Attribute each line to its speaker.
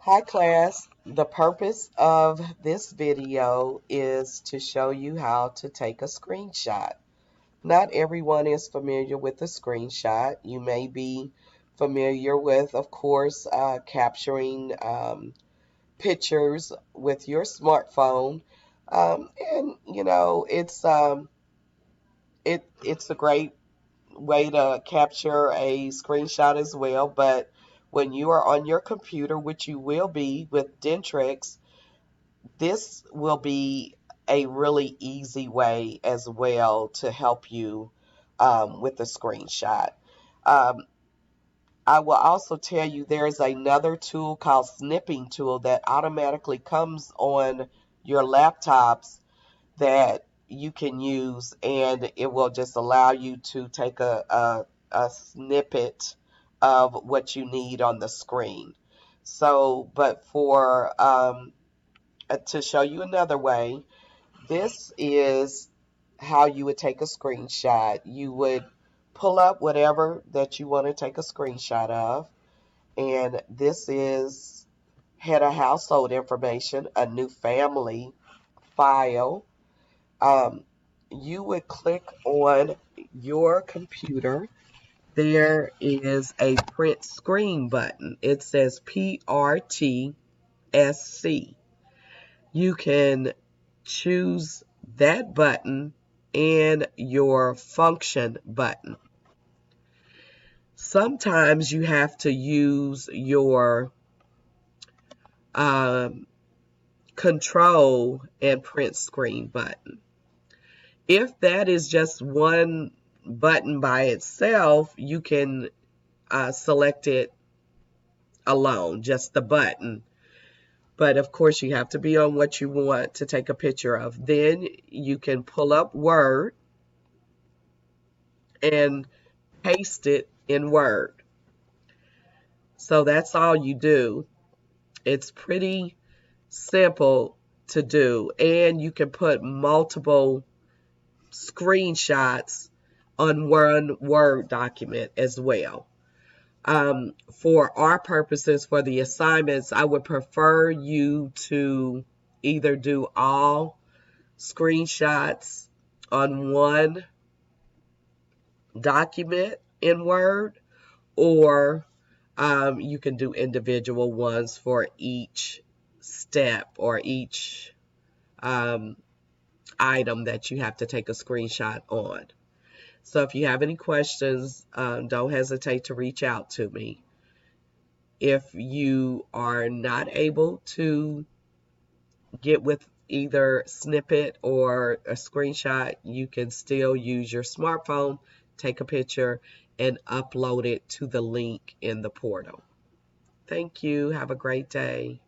Speaker 1: Hi class, the purpose of this video is to show you how to take a screenshot. Not everyone is familiar with a screenshot. You may be familiar with, of course, capturing pictures with your smartphone. And you know, it's a great way to capture a screenshot as well, but when you are on your computer, which you will be with Dentrix, this will be a really easy way as well to help you with the screenshot. Um, I will also tell you there's another tool called Snipping Tool that automatically comes on your laptops that you can use, and it will just allow you to take a snippet of what you need on the screen. So, but for to show you another way, this is how you would take a screenshot. You would pull up whatever that you want to take a screenshot of, and this is head of household information, a new family file. Um, you would click on your computer. There is a print screen button. It says PRTSC. You can choose that button and your function button. Sometimes you have to use your control and print screen button. If that is just one button by itself, you can select it alone, just the button. But of course, you have to be on what you want to take a picture of. Then you can pull up Word and paste it in Word. So that's all you do. It's pretty simple to do, and you can put multiple screenshots on one Word document as well. For our purposes, for the assignments, I would prefer you to either do all screenshots on one document in Word, or you can do individual ones for each step or each item that you have to take a screenshot on. So if you have any questions, don't hesitate to reach out to me. If you are not able to get with either snippet or a screenshot, you can still use your smartphone, take a picture, and upload it to the link in the portal. Thank you. Have a great day.